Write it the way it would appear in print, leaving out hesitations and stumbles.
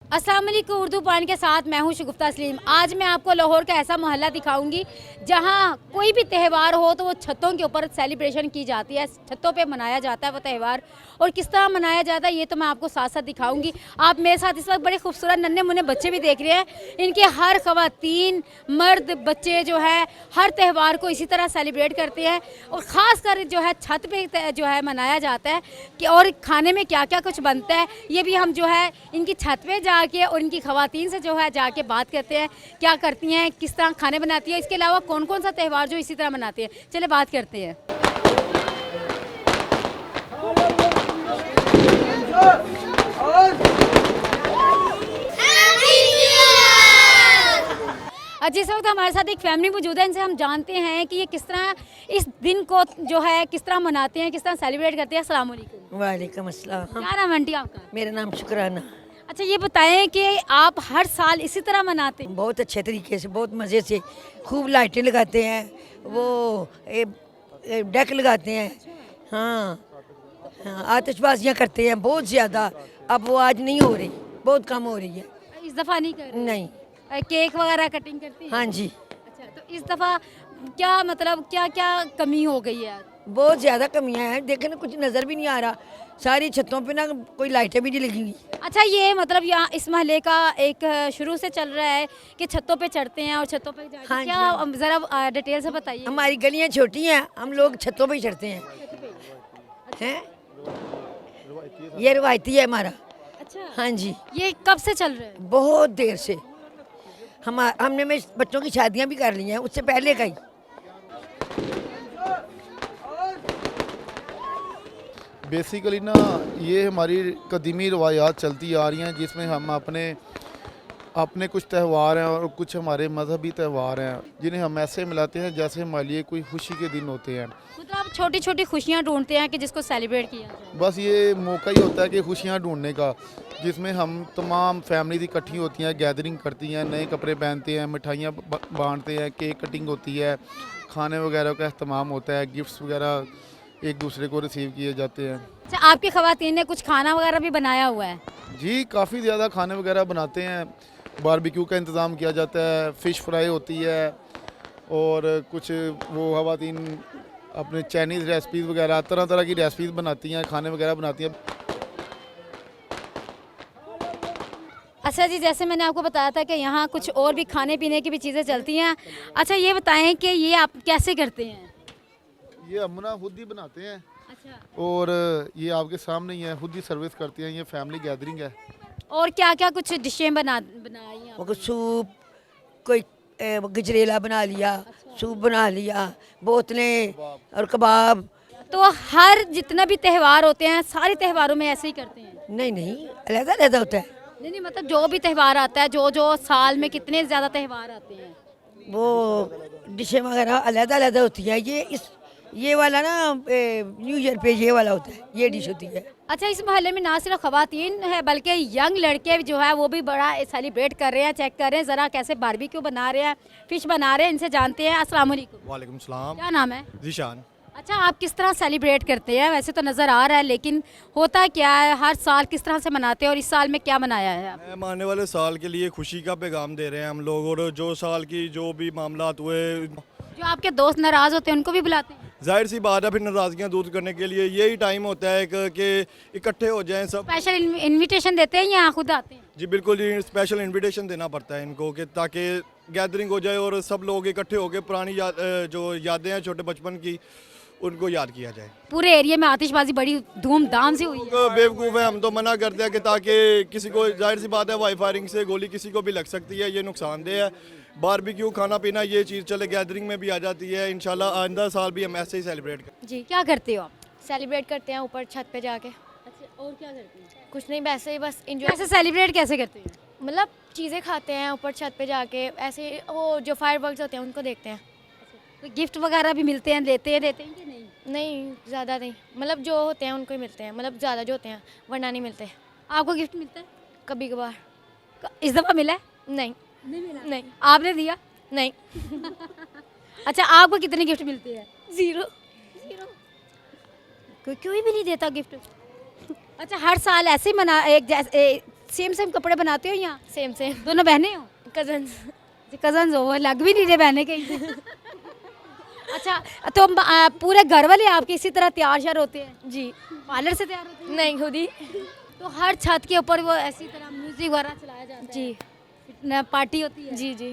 अस्सलाम वालेकुम। उर्दू पॉइंट के साथ मैं हूं शगुफ्ता सलीम। आज मैं आपको लाहौर का ऐसा मोहल्ला दिखाऊंगी जहां कोई भी त्यौहार हो तो वो छतों के ऊपर सेलिब्रेशन की जाती है, छतों पे मनाया जाता है वो त्यौहार। और किस तरह मनाया जाता है ये तो मैं आपको साथ साथ दिखाऊंगी। आप मेरे साथ इस वक्त बड़े खूबसूरत नन्हे मुन्ने बच्चे भी देख रहे हैं। इनके हर ख़वातीन मर्द बच्चे जो है हर त्यौहार को इसी तरह सेलिब्रेट करते हैं और ख़ास कर जो है छत पे जो है मनाया जाता है कि और खाने में क्या क्या कुछ बनता है ये भी हम जो है इनकी छत पे जाके और इनकी ख़वातीन से जो है जाके बात करते हैं, क्या करती हैं, किस तरह खाने बनाती हैं, इसके अलावा कौन कौन सा त्यौहार जो इसी तरह मनाते हैं। चले बात करते हैं। जिस वक्त हमारे साथ एक फैमिली मौजूद है, इनसे हम जानते हैं कि ये किस तरह इस दिन को जो है किस तरह मनाते हैं, किस तरह सेलिब्रेट करते हैं। अस्सलाम वालेकुम। वालेकुम अस्सलाम। क्या नाम है आंटी आपका? मेरा नाम शुक्राना। अच्छा ये बताएं कि आप हर साल इसी तरह मनाते हैं? बहुत अच्छे तरीके से, बहुत मज़े से, खूब लाइटें लगाते हैं, वो डेक लगाते हैं, हाँ हाँ, आतिशबाजियाँ करते हैं बहुत ज़्यादा। अब वो आज नहीं हो रही, बहुत कम हो रही है। इस दफ़ा नहीं कर रहे? नहीं। केक वगैरह कटिंग करती हैं? हाँ जी। अच्छा तो इस दफ़ा क्या मतलब क्या क्या कमी हो गई है? बहुत ज़्यादा कमियाँ हैं, देखे ना कुछ नज़र भी नहीं आ रहा। सारी छतों पे ना कोई लाइटें भी नहीं लगी हुई। अच्छा ये मतलब यहाँ इस महल्ले का एक शुरू से चल रहा है कि छतों पे चढ़ते हैं और छतों पे जाके हाँ जी, क्या हाँ। ज़रा डिटेल से बताइए। हमारी गलियाँ छोटी हैं, हम लोग छतों पे ही चढ़ते हैं। हैं ये रवायती है हमारा। अच्छा हाँ जी, ये कब से चल रहा है? बहुत देर से। हमने में बच्चों की शादियां भी कर ली हैं, उससे पहले का ही। बेसिकली ना ये हमारी कदीमी रवायात चलती आ रही हैं जिसमें हम अपने कुछ त्यौहार हैं और कुछ हमारे मजहबी त्यौहार हैं जिन्हें हम ऐसे मिलाते हैं जैसे हमारे लिए कोई खुशी के दिन होते हैं। मतलब आप छोटी छोटी खुशियाँ ढूंढते हैं कि जिसको सेलिब्रेट किया जाए। बस ये मौका ही होता है कि खुशियाँ ढूंढने का, जिसमें हम तमाम फैमिली इकट्ठी होती हैं, गैदरिंग करती हैं, नए कपड़े पहनते हैं, मिठाइयाँ बांटते हैं, केक कटिंग होती है, खाने वगैरह का अहतमाम होता है, गिफ्ट्स वगैरह एक दूसरे को रिसीव किए जाते हैं। अच्छा आपकी ख़वातीन ने कुछ खाना वगैरह भी बनाया हुआ है? जी काफ़ी ज़्यादा खाने वगैरह बनाते हैं, बारबेक्यू का इंतज़ाम किया जाता है, फ़िश फ्राई होती है और कुछ वो ख़वातीन अपने चाइनीज़ रेसिपीज़ वगैरह तरह तरह की रेसिपीज़ बनाती हैं, खाने वगैरह बनाती हैं। अच्छा जी जैसे मैंने आपको बताया था कि यहाँ कुछ और भी खाने पीने की भी चीज़ें चलती हैं। अच्छा ये बताएं कि ये आप कैसे करते हैं? ये हम ना खुद ही बनाते हैं अच्छा और ये आपके सामने ही है, खुद ही सर्विस करते हैं, ये फैमिली गैदरिंग है। और क्या क्या कुछ डिशें बनाई हैं वो सूप, कोई गजरेला बना लिया, सूप बना लिया, बोतलें और कबाब। तो हर जितना भी त्यौहार होते हैं सारे त्यौहारों में ऐसे ही करते हैं? नहीं नहीं, अलग अलग होता है। नहीं नहीं मतलब जो भी त्यौहार आता है, जो जो साल में कितने ज़्यादा त्यौहार आते हैं वो डिशें वगैरह अलग अलग होती है। ये वाला ना न्यू ईयर पे ये वाला होता है, ये डिश होती है। अच्छा इस मोहल्ले में ना सिर्फ ख़वातीन है बल्कि यंग लड़के जो है वो भी बड़ा सेलिब्रेट कर रहे हैं। चेक कर रहे हैं ज़रा कैसे बारबेक्यू बना रहे हैं, फ़िश बना रहे हैं, इनसे जानते हैं। अस्सलाम वालेकुम। वालेकुम सलाम। क्या नाम है? जीशान। अच्छा आप किस तरह सेलिब्रेट करते हैं? वैसे तो नज़र आ रहा है लेकिन होता क्या है, हर साल किस तरह से मनाते हैं और इस साल में क्या मनाया है आप? मैं आने वाले साल के लिए खुशी का पैगाम दे रहे हैं हम लोग, और जो साल की जो भी मामलात हुए, जो आपके दोस्त नाराज़ होते हैं उनको भी बुलाते हैं? जाहिर सी बात है फिर नाराज़गियाँ दूर करने के लिए यही टाइम होता है कि इकट्ठे हो जाएं सब। स्पेशल इनविटेशन देते हैं या खुद आते हैं? जी बिल्कुल जी, स्पेशल इनविटेशन देना पड़ता है इनको कि ताकि गैदरिंग हो जाए और सब लोग इकट्ठे होकर पुरानी जो यादें हैं छोटे बचपन की उनको याद किया जाए। पूरे एरिया में आतिशबाजी बड़ी धूमधाम से हुई है। लोग बेवकूफ़ है, हम तो मना करते हैं कि ताकि किसी को, जाहिर सी बात है वाई फायरिंग से गोली किसी को भी लग सकती है, ये नुकसानदेह है। बारबेक्यू खाना पीना ये चीज़ चले गैदरिंग में भी आ जाती है। इंशाल्लाह आइंदा साल भी हम ऐसे ही सेलिब्रेट करें। जी क्या करते हो आप? सेलिब्रेट करते हैं ऊपर छत पे जाके। अच्छा और क्या करते हैं? कुछ नहीं, वैसे ही बस इंजॉय, कैसे सेलिब्रेट कैसे करते हैं? मतलब चीज़ें खाते हैं ऊपर छत पे जाके, ऐसे वो जो फायरवर्क्स होते हैं उनको देखते हैं। कोई गिफ्ट वगैरह भी मिलते हैं, देते हैं कि नहीं? नहीं ज़्यादा नहीं, मतलब जो होते हैं उनको ही मिलते हैं, मतलब ज़्यादा जो होते हैं वरना नहीं मिलते। आपको गिफ्ट मिलता है? कभी कभार। इस दफ़ा मिला है? नहीं नहीं मिला। नहीं आपने दिया? नहीं। अच्छा आपको कितने गिफ्ट मिलते हैं? ज़ीरो। कोई भी नहीं देता गिफ्ट? अच्छा हर साल ऐसे ही मना एक जैसे सेम सेम कपड़े बनाते हो यहाँ? सेम सेम दोनों बहनें हो? कजन्स। कजन हो, वो लग भी नहीं रहे बहनें कहीं। अच्छा, तो पूरे घर वाले आपके इसी तरह तैयार श्यार होते हैं? जी पार्लर से तैयार होते हैं? नहीं खुद ही। तो हर छत के ऊपर वो ऐसी तरह म्यूजिक वगैरह चलाया जाता है? जी पार्टी होती है? जी जी